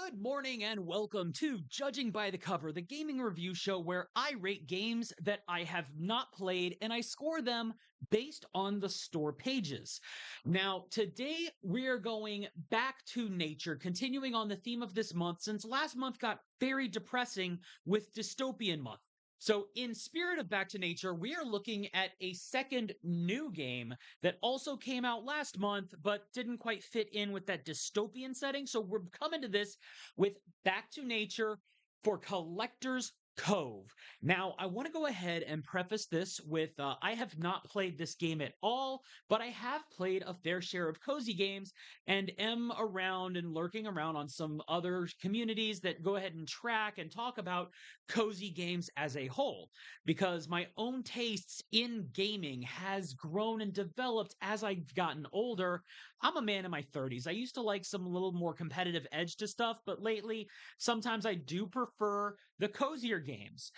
Good morning and welcome to Judging by the Cover, the gaming review show where I rate games that I have not played and I score them based on the store pages. Now, today we are going back to nature, continuing on the theme of this month since last month got very depressing with Dystopian Month. So, in spirit of Back to Nature, we are looking at a second new game that also came out last month, but didn't quite fit in with that dystopian setting. So we're coming to this with Back to Nature for Collector's Cove. Now, I want to go ahead and preface this with I have not played this game at all, but I have played a fair share of cozy games and am around and lurking around on some other communities that go ahead and track and talk about cozy games as a whole because my own tastes in gaming has grown and developed as I've gotten older. I'm a man in my 30s. I used to like some little more competitive edge to stuff, but lately, sometimes I do prefer the cozier games,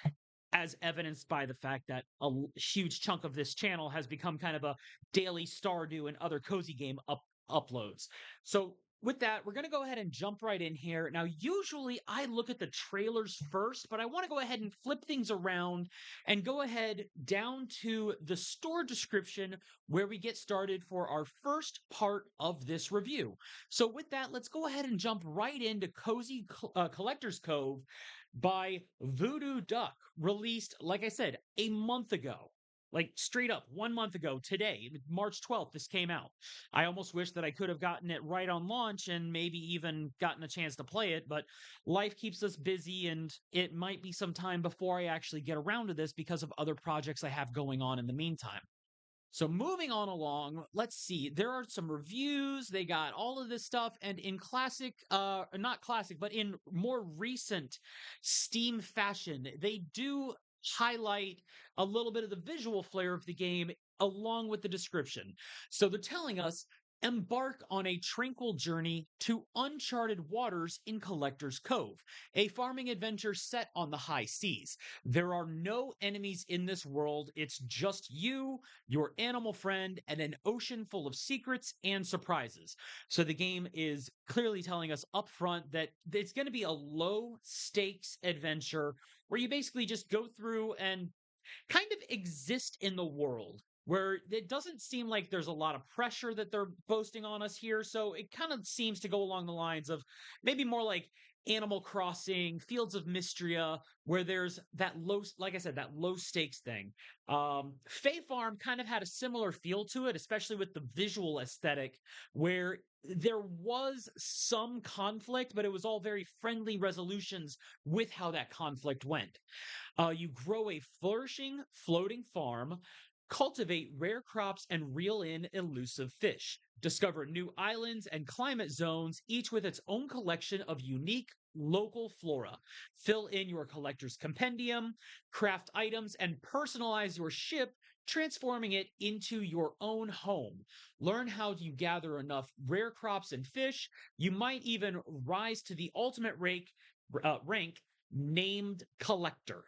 as evidenced by the fact that huge chunk of this channel has become kind of a daily Stardew and other cozy game uploads. So with that, we're going to go ahead and jump right in here. Now, usually I look at the trailers first, but I want to go ahead and flip things around and go ahead down to the store description where we get started for our first part of this review. So with that, let's go ahead and jump right into Cozy Collector's Cove by Voodoo Duck, released, like I said, a month ago. Like straight up 1 month ago today, March 12th, this came out. I almost wish that I could have gotten it right on launch and maybe even gotten a chance to play it, but life keeps us busy and it might be some time before I actually get around to this because of other projects I have going on in the meantime. So moving on along, let's see. There are some reviews. They got all of this stuff, and in classic, not classic, but in more recent Steam fashion, they do highlight a little bit of the visual flair of the game along with the description. So they're telling us embark on a tranquil journey to uncharted waters in Collector's Cove, a farming adventure set on the high seas. There are no enemies in this world. It's just you, your animal friend, and an ocean full of secrets and surprises. So the game is clearly telling us up front that it's going to be a low stakes adventure where you basically just go through and kind of exist in the world where it doesn't seem like there's a lot of pressure that they're boasting on us here. So it kind of seems to go along the lines of maybe more like Animal Crossing, Fields of Mystria, where there's that low, like I said, that low stakes thing. Fae Farm kind of had a similar feel to it, especially with the visual aesthetic, where there was some conflict, but it was all very friendly resolutions with how that conflict went. You grow a flourishing floating farm, cultivate rare crops, and reel in elusive fish. Discover new islands and climate zones, each with its own collection of unique local flora. Fill in your collector's compendium, craft items, and personalize your ship, transforming it into your own home. Learn how you gather enough rare crops and fish. You might even rise to the ultimate rank named collector.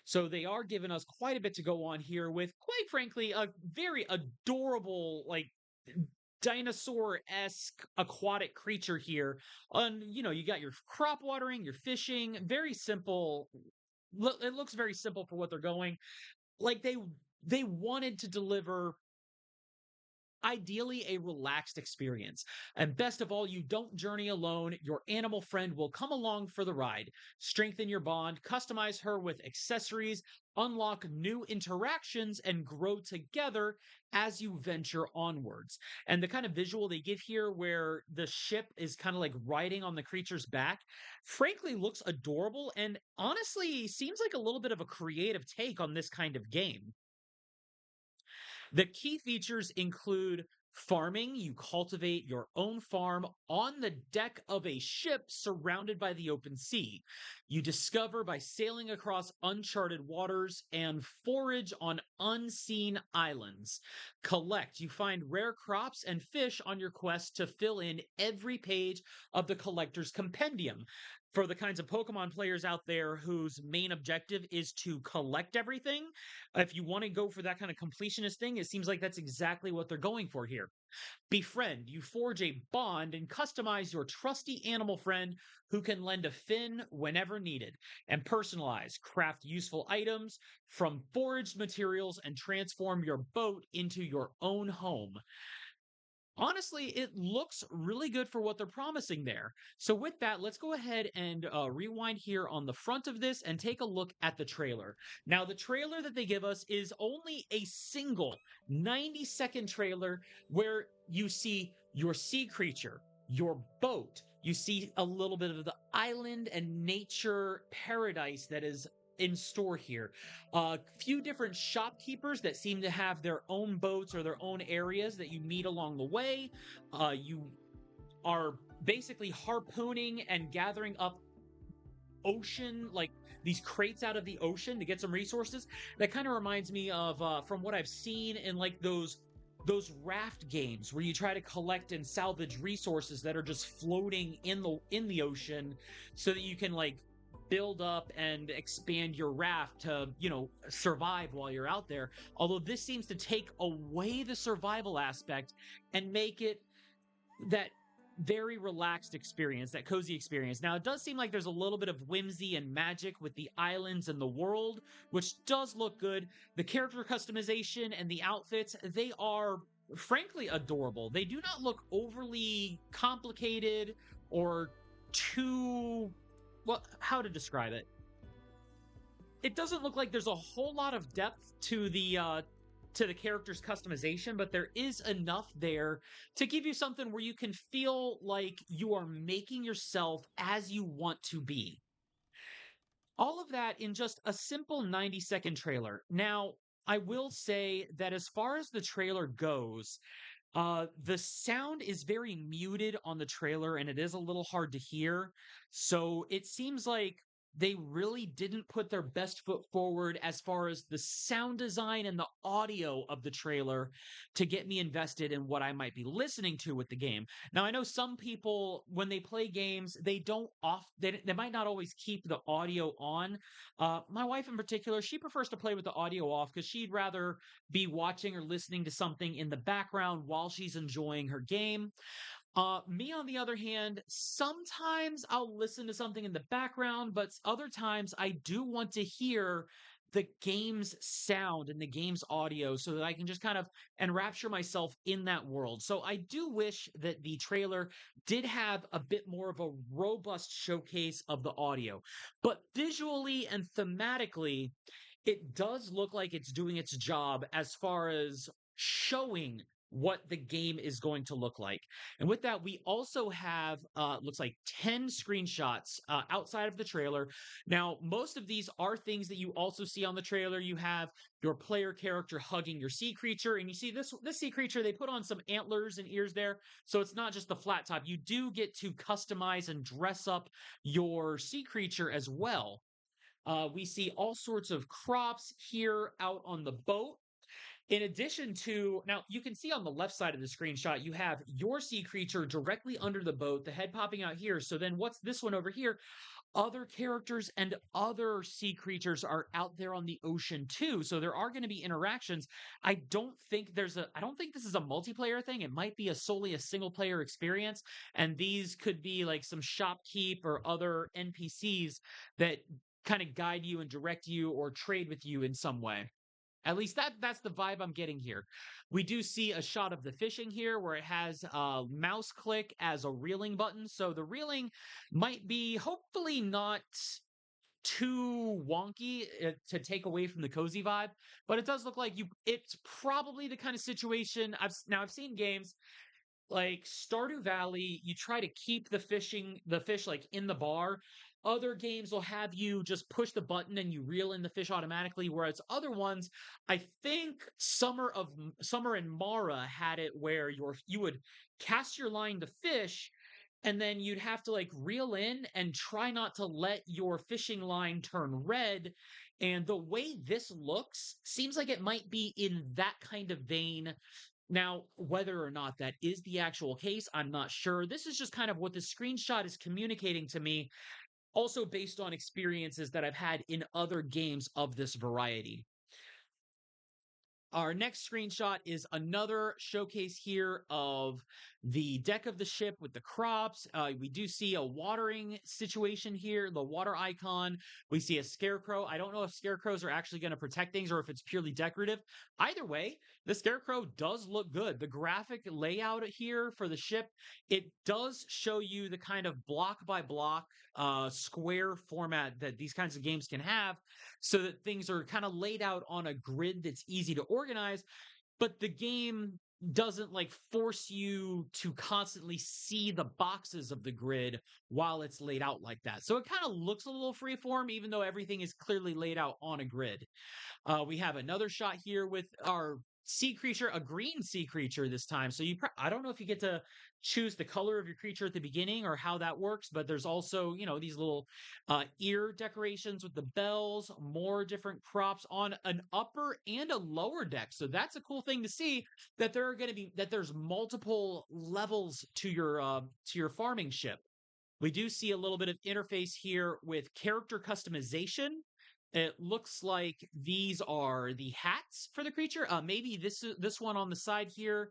So they are giving us quite a bit to go on here with, quite frankly, a very adorable, like dinosaur-esque aquatic creature here. You got your crop watering, your fishing, very simple. It looks very simple for what they're going. Like they wanted to deliver ideally a relaxed experience. And best of all, you don't journey alone. Your animal friend will come along for the ride. Strengthen your bond, customize her with accessories, unlock new interactions, and grow together as you venture onwards. And the kind of visual they give here, where the ship is kind of like riding on the creature's back, frankly looks adorable and honestly seems like a little bit of a creative take on this kind of game. The key features include farming. You cultivate your own farm on the deck of a ship surrounded by the open sea. You discover by sailing across uncharted waters and forage on unseen islands. Collect. You find rare crops and fish on your quest to fill in every page of the collector's compendium. for the kinds of Pokemon players out there whose main objective is to collect everything, if you want to go for that kind of completionist thing, it seems like that's exactly what they're going for here. Befriend, you forge a bond and customize your trusty animal friend who can lend a fin whenever needed. And personalize, craft useful items from foraged materials and transform your boat into your own home. Honestly, it looks really good for what they're promising there. So, with that, let's go ahead and rewind here on the front of this and take a look at the trailer. Now, the trailer that they give us is only a single 90-second trailer where you see your sea creature, your boat, you see a little bit of the island and nature paradise that is in store here. A few different shopkeepers that seem to have their own boats or their own areas that you meet along the way. You are basically harpooning and gathering up ocean, like these crates out of the ocean to get some resources. That kind of reminds me of from what I've seen in like those raft games where you try to collect and salvage resources that are just floating in the ocean so that you can like build up and expand your raft to, survive while you're out there. Although this seems to take away the survival aspect and make it that very relaxed experience, that cozy experience. Now, it does seem like there's a little bit of whimsy and magic with the islands and the world, which does look good. The character customization and the outfits, they are frankly adorable. They do not look overly complicated or too, well, how to describe it? It doesn't look like there's a whole lot of depth to the character's customization, but there is enough there to give you something where you can feel like you are making yourself as you want to be. All of that in just a simple 90-second trailer. Now, I will say that as far as the trailer goes, the sound is very muted on the trailer and it is a little hard to hear. So it seems like they really didn't put their best foot forward as far as the sound design and the audio of the trailer to get me invested in what I might be listening to with the game. Now, I know some people when they play games, they might not always keep the audio on. My wife in particular, she prefers to play with the audio off because she'd rather be watching or listening to something in the background while she's enjoying her game. Me, on the other hand, sometimes I'll listen to something in the background, but other times I do want to hear the game's sound and the game's audio so that I can just kind of enrapture myself in that world. So I do wish that the trailer did have a bit more of a robust showcase of the audio. But visually and thematically, it does look like it's doing its job as far as showing what the game is going to look like. And with that, we also have looks like 10 screenshots outside of the trailer. Now, most of these are things that you also see on the trailer. You have your player character hugging your sea creature, and you see this sea creature, they put on some antlers and ears there, so it's not just the flat top. You do get to customize and dress up your sea creature as well. We see all sorts of crops here out on the boat. In addition to, now you can see on the left side of the screenshot, you have your sea creature directly under the boat, the head popping out here. So then what's this one over here? Other characters and other sea creatures are out there on the ocean too. So there are going to be interactions. I don't think this is a multiplayer thing. It might be solely a single player experience. And these could be like some shopkeep or other NPCs that kind of guide you and direct you or trade with you in some way. At least that's the vibe I'm getting here. We do see a shot of the fishing here where it has a mouse click as a reeling button. So the reeling might be hopefully not too wonky to take away from the cozy vibe, but it does look like it's probably the kind of situation I've seen games like Stardew Valley, you try to keep the fish like in the bar. Other games will have you just push the button and you reel in the fish automatically. Whereas other ones, I think Summer and Mara had it where you would cast your line to fish, and then you'd have to like reel in and try not to let your fishing line turn red. And the way this looks seems like it might be in that kind of vein. Now, whether or not that is the actual case, I'm not sure. This is just kind of what the screenshot is communicating to me. also based on experiences that I've had in other games of this variety. Our next screenshot is another showcase here of the deck of the ship with the crops. We do see a watering situation here, the water icon. We see a scarecrow. I don't know if scarecrows are actually going to protect things or if it's purely decorative. Either way, the scarecrow does look good. The graphic layout here for the ship, it does show you the kind of block by block square format that these kinds of games can have, so that things are kind of laid out on a grid that's easy to organize, but the game doesn't like force you to constantly see the boxes of the grid while it's laid out like that. So it kind of looks a little freeform, even though everything is clearly laid out on a grid. We have another shot here with our sea creature, a green sea creature this time. So I don't know if you get to choose the color of your creature at the beginning or how that works, but there's also, these little ear decorations with the bells, more different props on an upper and a lower deck. So that's a cool thing to see, that there's multiple levels to your farming ship. We do see a little bit of interface here with character customization. It looks like these are the hats for the creature. Maybe this one on the side here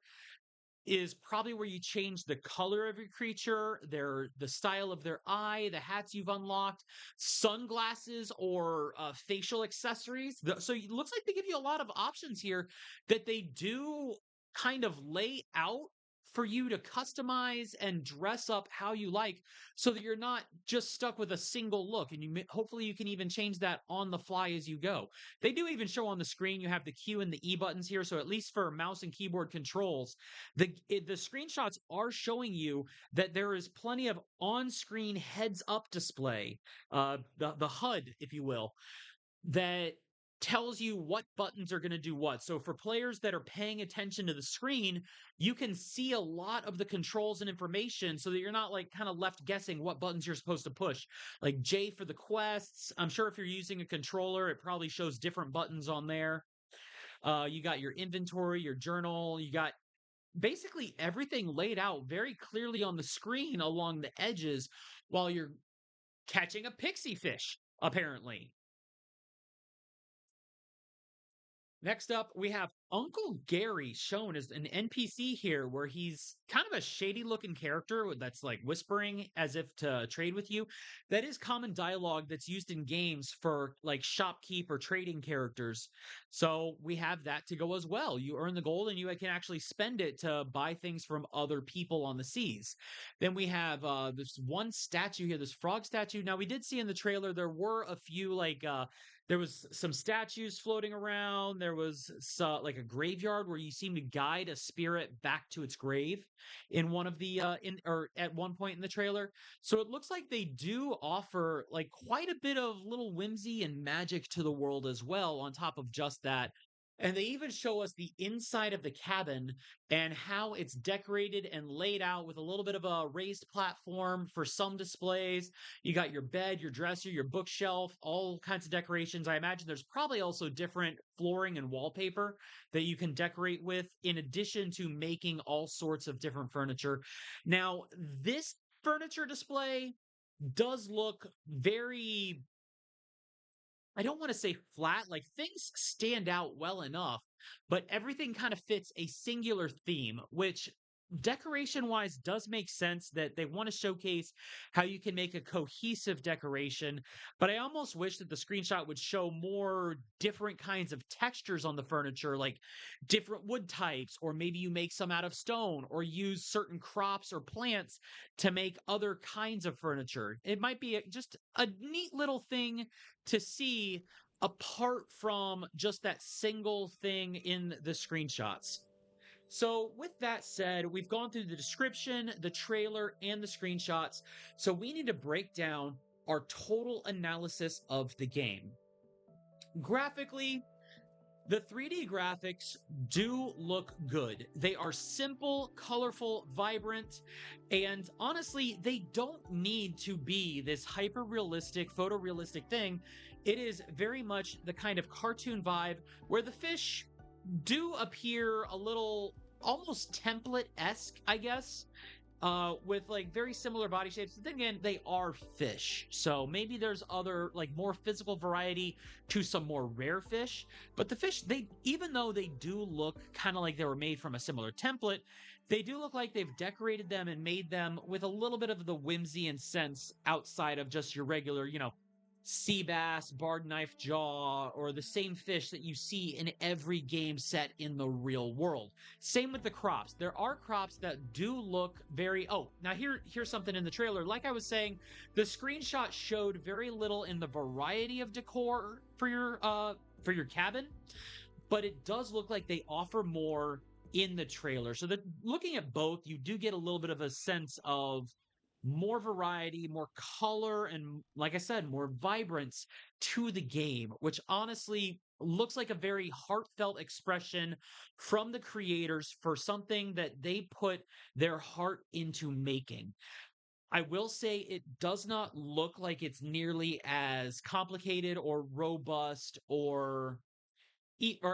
is probably where you change the color of your creature, the style of their eye, the hats you've unlocked, sunglasses, or facial accessories. So it looks like they give you a lot of options here that they do kind of lay out for you to customize and dress up how you like, so that you're not just stuck with a single look, and hopefully you can even change that on the fly as you go. They do even show on the screen you have the Q and the E buttons here, so at least for mouse and keyboard controls, the screenshots are showing you that there is plenty of on-screen heads-up display, the HUD, if you will, that tells you what buttons are going to do what. So for players that are paying attention to the screen, you can see a lot of the controls and information, so that you're not like kind of left guessing what buttons you're supposed to push. Like J for the quests. I'm sure if you're using a controller, it probably shows different buttons on there. You got your inventory, your journal, you got basically everything laid out very clearly on the screen along the edges while you're catching a pixie fish, apparently. Next up, we have Uncle Gary shown as an NPC here, where he's kind of a shady looking character that's like whispering as if to trade with you. That is common dialogue that's used in games for like shopkeep or trading characters. So we have that to go as well. You earn the gold and you can actually spend it to buy things from other people on the seas. Then we have this one statue here, this frog statue. Now, we did see in the trailer there were a few there was some statues floating around. There was like a graveyard where you seem to guide a spirit back to its grave in one of the in or at one point in the trailer. So it looks like they do offer like quite a bit of little whimsy and magic to the world as well, on top of just that. And they even show us the inside of the cabin and how it's decorated and laid out with a little bit of a raised platform for some displays. You got your bed, your dresser, your bookshelf, all kinds of decorations. I imagine there's probably also different flooring and wallpaper that you can decorate with, in addition to making all sorts of different furniture. Now, this furniture display does look very, I don't want to say flat, like things stand out well enough, but everything kind of fits a singular theme, which decoration wise does make sense, that they want to showcase how you can make a cohesive decoration. But I almost wish that the screenshot would show more different kinds of textures on the furniture, like different wood types, or maybe you make some out of stone or use certain crops or plants to make other kinds of furniture. It might be just a neat little thing to see apart from just that single thing in the screenshots. So, with that said, we've gone through the description, the trailer, and the screenshots. So, we need to break down our total analysis of the game. Graphically, the 3D graphics do look good. They are simple, colorful, vibrant, and honestly, they don't need to be this hyper realistic, photorealistic thing. It is very much the kind of cartoon vibe where the fish do appear a little almost template esque, I guess. with like very similar body shapes. But then again, they are fish. So maybe there's other like more physical variety to some more rare fish. But the fish, they even though they do look kind of like they were made from a similar template, they do look like they've decorated them and made them with a little bit of the whimsy and sense outside of just your regular, sea bass, barred knife jaw, or the same fish that you see in every game set in the real world. Same with the crops. There are crops that do look very. Oh, now here's something in the trailer. Like I was saying, the screenshot showed very little in the variety of decor for your cabin, but it does look like they offer more in the trailer. So that looking at both, you do get a little bit of a sense of more variety, more color, and like I said, more vibrance to the game, which honestly looks like a very heartfelt expression from the creators for something that they put their heart into making. I will say it does not look like it's nearly as complicated or robust or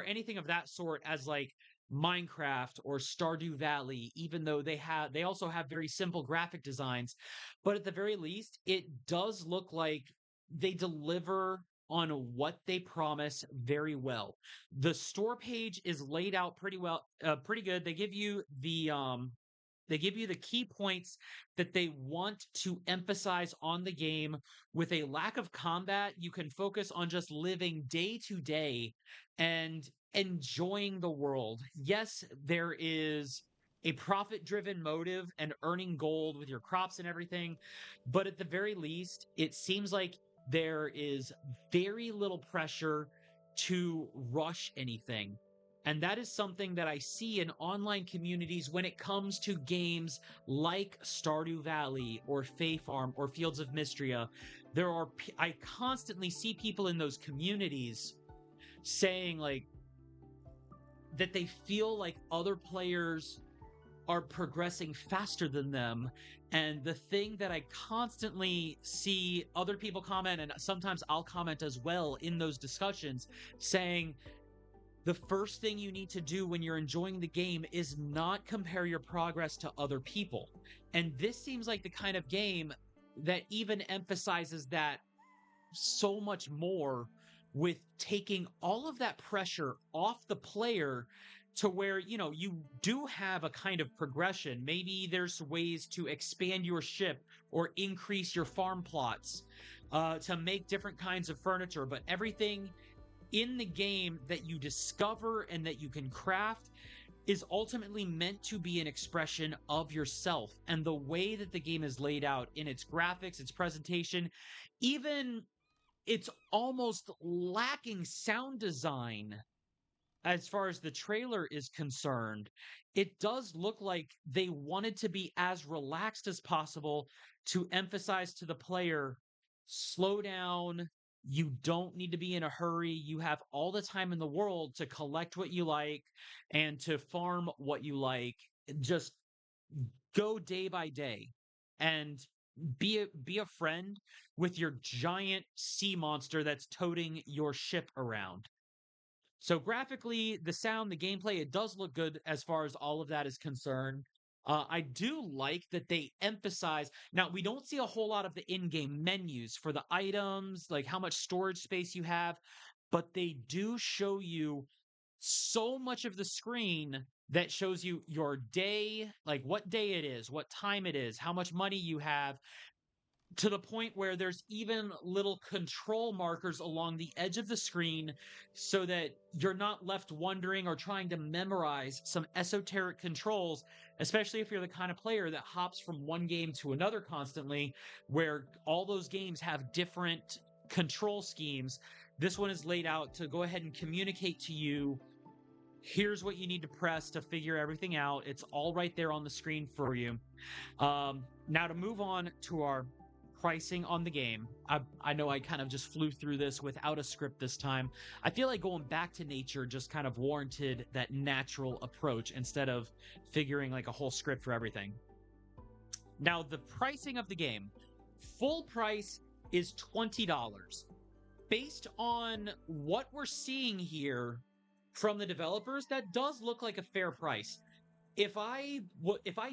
anything of that sort as like Minecraft or Stardew Valley, even though they also have very simple graphic designs. But at the very least, it does look like they deliver on what they promise very well. The store page is laid out pretty well, pretty good. They give you the key points that they want to emphasize on the game. With a lack of combat, you can focus on just living day to day and enjoying the world. Yes, there is a profit driven motive and earning gold with your crops and everything, but at the very least, it seems like there is very little pressure to rush anything. And that is something that I see in online communities when it comes to games like Stardew Valley or Fae Farm or Fields of Mystria. I constantly see people in those communities saying like that they feel like other players are progressing faster than them. And the thing that I constantly see other people comment, and sometimes I'll comment as well in those discussions, saying the first thing you need to do when you're enjoying the game is not compare your progress to other people. And this seems like the kind of game that even emphasizes that so much more, with taking all of that pressure off the player to where, you do have a kind of progression. Maybe there's ways to expand your ship or increase your farm plots to make different kinds of furniture, but everything in the game that you discover and that you can craft is ultimately meant to be an expression of yourself. And the way that the game is laid out in its graphics, its presentation, even it's almost lacking sound design as far as the trailer is concerned. It does look like they wanted to be as relaxed as possible to emphasize to the player, slow down. You don't need to be in a hurry. You have all the time in the world to collect what you like and to farm what you like. Just go day by day and be a friend with your giant sea monster that's toting your ship around. So graphically, the sound, the gameplay, it does look good as far as all of that is concerned. I do like that they emphasize. Now, we don't see a whole lot of the in-game menus for the items, like how much storage space you have, but they do show you so much of the screen that shows you your day, like what day it is, what time it is, how much money you have, to the point where there's even little control markers along the edge of the screen so that you're not left wondering or trying to memorize some esoteric controls, especially if you're the kind of player that hops from one game to another constantly, where all those games have different control schemes. This one is laid out to go ahead and communicate to you, here's what you need to press to figure everything out. It's all right there on the screen for you. Now to move on to our pricing on the game. I know I kind of just flew through this without a script this time. I feel like going back to nature just kind of warranted that natural approach instead of figuring like a whole script for everything. Now, the pricing of the game, full price is $20. Based on what we're seeing here from the developers, that does look like a fair price. If I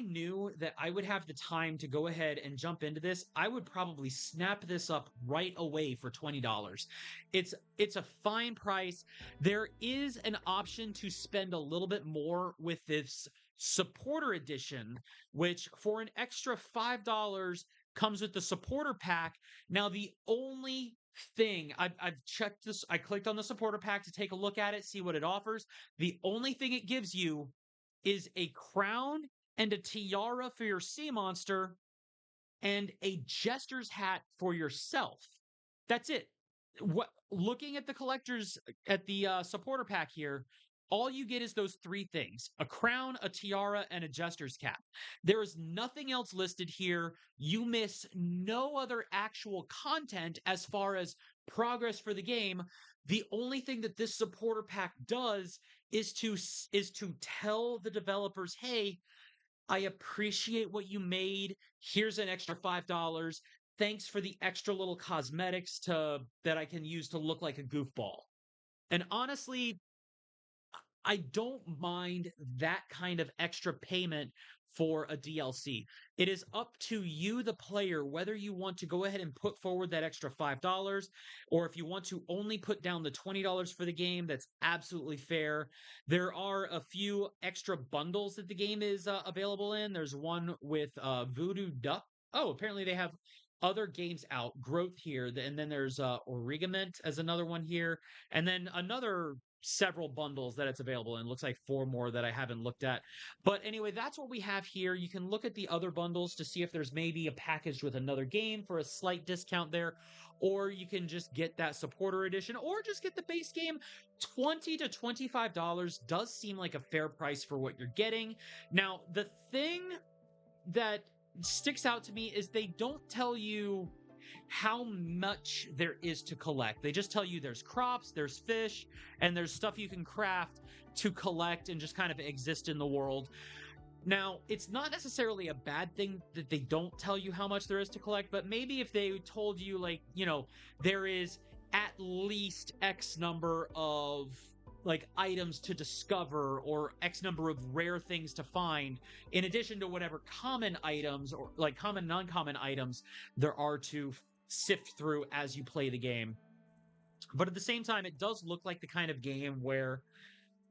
knew that I would have the time to go ahead and jump into this, I would probably snap this up right away for $20. It's a fine price. There is an option to spend a little bit more with this supporter edition, which for an extra $5 comes with the supporter pack. Now, the only thing I've checked this, I clicked on the supporter pack to take a look at it, see what it offers. The only thing it gives you is a crown and a tiara for your sea monster and a jester's hat for yourself. That's it. What looking at the collectors at the supporter pack here, all you get is those three things: a crown, a tiara, and a jester's cap. There is nothing else listed here. You miss no other actual content as far as progress for the game. The only thing that this supporter pack does is to tell the developers, hey, I appreciate what you made. Here's an extra $5. Thanks for the extra little cosmetics to that I can use to look like a goofball. And honestly, I don't mind that kind of extra payment for a DLC. It is up to you, the player, whether you want to go ahead and put forward that extra $5 or if you want to only put down the $20 for the game. That's absolutely fair. There are a few extra bundles that the game is available in. There's one with Voodoo Duck. Oh, apparently they have other games out. Growth here, and then there's Origament as another one here, and then another several bundles that it's available in. Looks like four more that I haven't looked at. But anyway, that's what we have here. You can look at the other bundles to see if there's maybe a package with another game for a slight discount there, or you can just get that supporter edition or just get the base game. $20 to $25 does seem like a fair price for what you're getting. Now, the thing that sticks out to me is they don't tell you how much there is to collect. They just tell you there's crops, there's fish, and there's stuff you can craft to collect and just kind of exist in the world. Now, it's not necessarily a bad thing that they don't tell you how much there is to collect, but maybe if they told you, like, there is at least X number of like items to discover or X number of rare things to find, in addition to whatever common items or like common, non-common items there are to sift through as you play the game. But at the same time, it does look like the kind of game where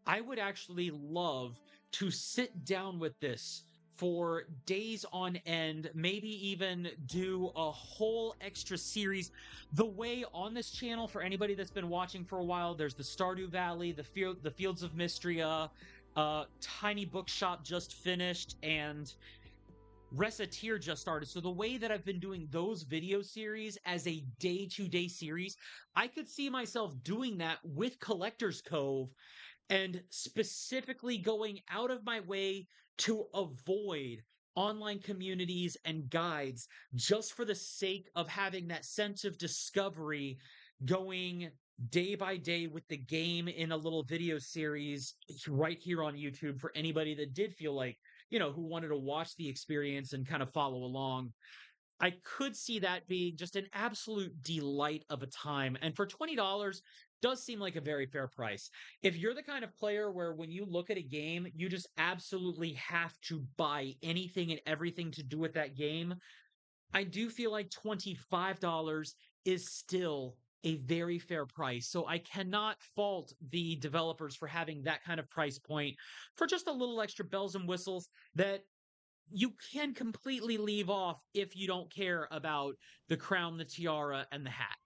I would actually love to sit down with this for days on end, maybe even do a whole extra series. The way on this channel, for anybody that's been watching for a while, there's the Stardew Valley, the Fields of Mystria, Tiny Bookshop just finished, and Reciteer just started. So the way that I've been doing those video series as a day-to-day series, I could see myself doing that with Collector's Cove and specifically going out of my way to avoid online communities and guides just for the sake of having that sense of discovery, going day by day with the game in a little video series right here on YouTube for anybody that did feel like, who wanted to watch the experience and kind of follow along. I could see that being just an absolute delight of a time. And for $20 does seem like a very fair price. If you're the kind of player where when you look at a game, you just absolutely have to buy anything and everything to do with that game, I do feel like $25 is still a very fair price. So I cannot fault the developers for having that kind of price point for just a little extra bells and whistles that you can completely leave off if you don't care about the crown, the tiara, and the hat.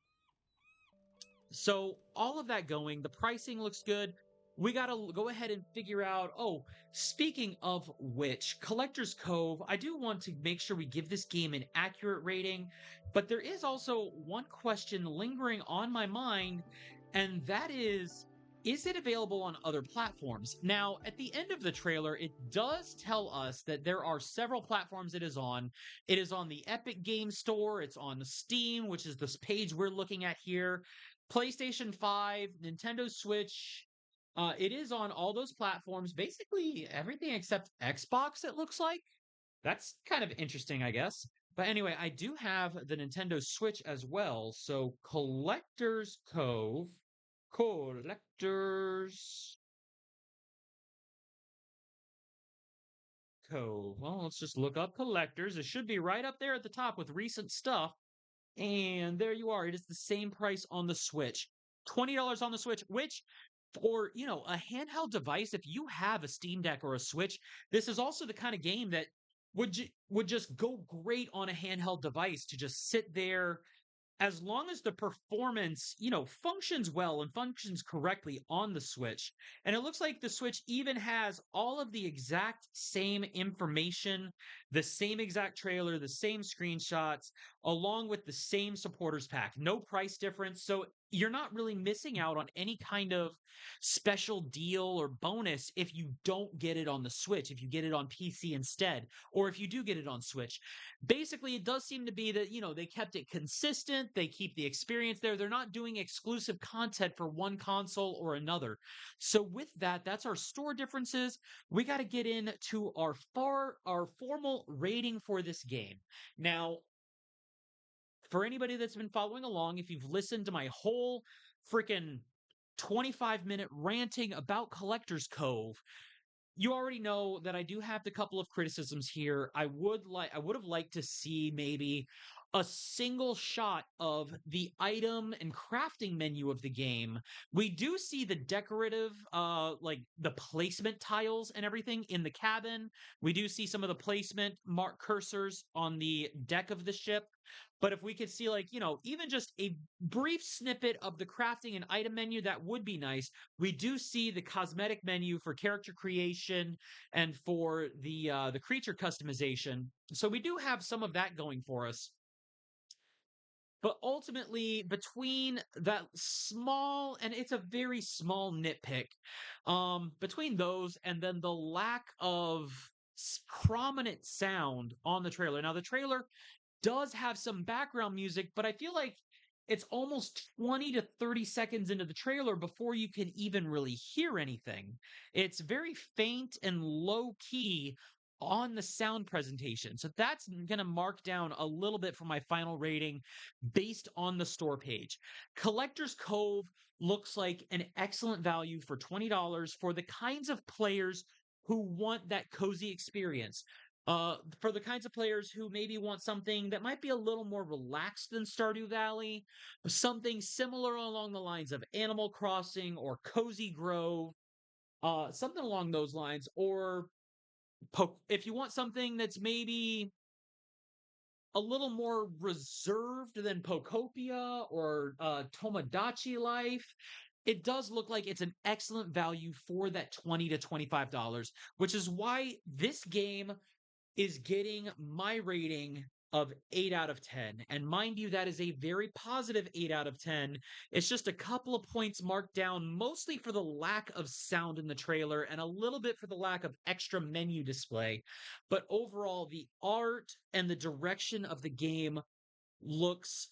So, all of that going, the pricing looks good. We got to go ahead and figure out. Oh, speaking of which, Collector's Cove, I do want to make sure we give this game an accurate rating, but there is also one question lingering on my mind, and that is it available on other platforms? Now, at the end of the trailer, it does tell us that there are several platforms it is on. It is on the Epic Game Store, it's on Steam, which is this page we're looking at here, PlayStation 5, Nintendo Switch. It is on all those platforms, basically everything except Xbox, it looks like. That's kind of interesting, I guess. But anyway, I do have the Nintendo Switch as well. So, Collector's Cove. Collector's Cove? Well, let's just look up collectors. It should be right up there at the top with recent stuff. And there you are. It is the same price on the Switch. $20 on the Switch, which for, a handheld device, if you have a Steam Deck or a Switch, this is also the kind of game that would just go great on a handheld device to just sit there as long as the performance, functions well and functions correctly on the Switch. And it looks like the Switch even has all of the exact same information, the same exact trailer, the same screenshots, along with the same supporters pack. No price difference. So you're not really missing out on any kind of special deal or bonus if you don't get it on the Switch, if you get it on PC instead, or if you do get it on Switch. Basically, it does seem to be that, they kept it consistent. They keep the experience there. They're not doing exclusive content for one console or another. So with that, that's our store differences. We got to get into our formal rating for this game. Now, for anybody that's been following along, if you've listened to my whole freaking 25-minute ranting about Collector's Cove, you already know that I do have the couple of criticisms here. I would have liked to see maybe a single shot of the item and crafting menu of the game. We do see the decorative like the placement tiles and everything in the cabin. We do see some of the placement mark cursors on the deck of the ship. But if we could see, like, even just a brief snippet of the crafting and item menu, that would be nice. We do see the cosmetic menu for character creation and for the creature customization. So we do have some of that going for us. But ultimately, between that small, and it's a very small nitpick, between those and then the lack of prominent sound on the trailer. Now, the trailer does have some background music, but I feel like it's almost 20 to 30 seconds into the trailer before you can even really hear anything. It's very faint and low key on the sound presentation. So that's going to mark down a little bit for my final rating based on the store page. Collector's Cove looks like an excellent value for $20 for the kinds of players who want that cozy experience. For the kinds of players who maybe want something that might be a little more relaxed than Stardew Valley, something similar along the lines of Animal Crossing or Cozy Grove, something along those lines, or if you want something that's maybe a little more reserved than Pokopia or Tomodachi Life, it does look like it's an excellent value for that $20 to $25, which is why this game is getting my rating of 8 out of 10. And mind you, that is a very positive 8 out of 10. It's just a couple of points marked down, mostly for the lack of sound in the trailer and a little bit for the lack of extra menu display. But overall, the art and the direction of the game looks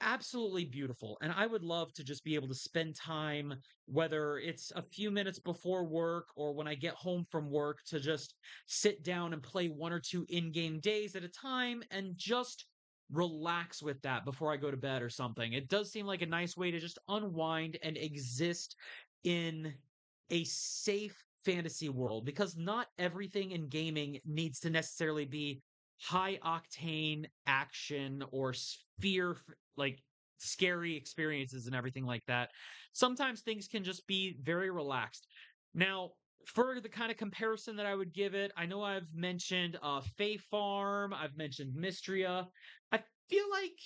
absolutely beautiful. And I would love to just be able to spend time, whether it's a few minutes before work or when I get home from work, to just sit down and play one or two in game days at a time and just relax with that before I go to bed or something. It does seem like a nice way to just unwind and exist in a safe fantasy world, because not everything in gaming needs to necessarily be high octane action or fear, like scary experiences and everything like that. Sometimes things can just be very relaxed. Now, for the kind of comparison that I would give it, I know I've mentioned Fae Farm, I've mentioned Mystria. I feel like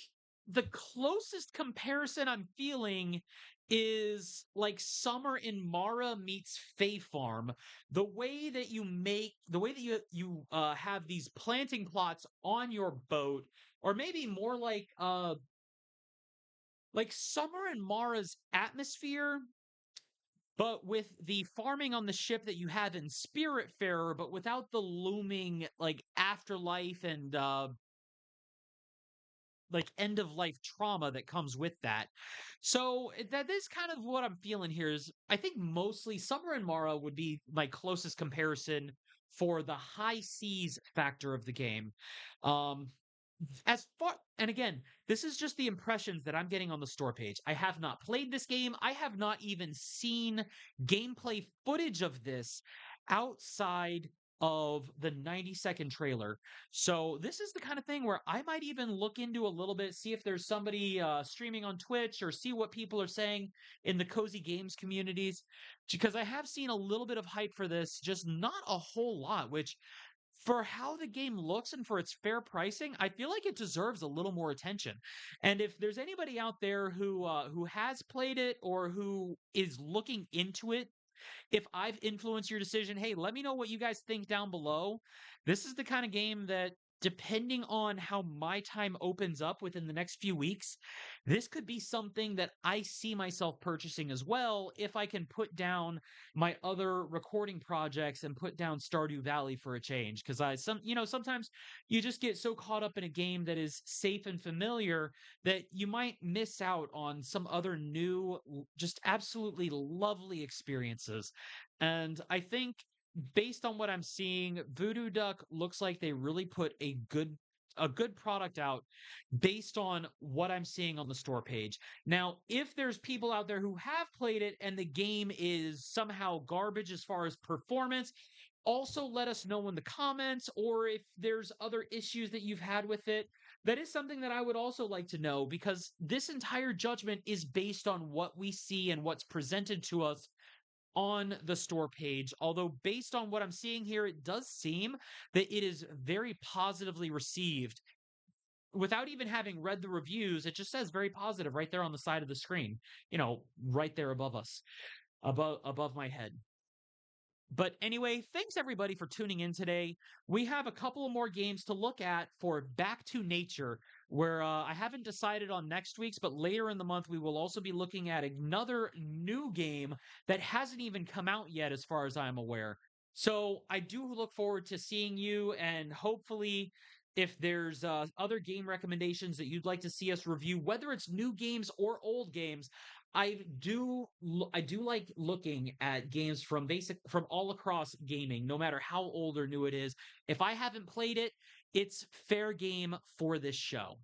the closest comparison I'm feeling is like Summer in Mara meets Fae Farm. The way that you have these planting plots on your boat, or maybe more like Summer in Mara's atmosphere, but with the farming on the ship that you have in Spiritfarer, but without the looming like afterlife and like end of life trauma that comes with that. So that is kind of what I'm feeling here. Is I think mostly Summer and Mara would be my closest comparison for the high seas factor of the game. Um, as far, and again, this is just the impressions that I'm getting on the store page. I have not played this game. I have not even seen gameplay footage of this outside of the 90-second trailer. So this is the kind of thing where I might even look into a little bit, see if there's somebody streaming on Twitch or see what people are saying in the cozy games communities, because I have seen a little bit of hype for this, just not a whole lot, which for how the game looks and for its fair pricing, I feel like it deserves a little more attention. And if there's anybody out there who has played it or who is looking into it, if I've influenced your decision, hey, let me know what you guys think down below. This is the kind of game that, depending on how my time opens up within the next few weeks, this could be something that I see myself purchasing as well if I can put down my other recording projects and put down Stardew Valley for a change. Because sometimes you just get so caught up in a game that is safe and familiar that you might miss out on some other new, just absolutely lovely experiences. And I think, based on what I'm seeing, Voodoo Duck looks like they really put a good product out based on what I'm seeing on the store page. Now, if there's people out there who have played it and the game is somehow garbage as far as performance, also let us know in the comments, or if there's other issues that you've had with it. That is something that I would also like to know, because this entire judgment is based on what we see and what's presented to us on the store page. Although, based on what I'm seeing here, it does seem that it is very positively received. Without even having read the reviews, it just says very positive right there on the side of the screen, right there above us, above my head. But anyway, thanks everybody for tuning in today. We have a couple of more games to look at for Back to Nature, where I haven't decided on next week's, but later in the month we will also be looking at another new game that hasn't even come out yet, as far as I'm aware. So I do look forward to seeing you, and hopefully, if there's other game recommendations that you'd like to see us review, whether it's new games or old games, I do like looking at games from all across gaming, no matter how old or new it is. If I haven't played it, it's fair game for this show.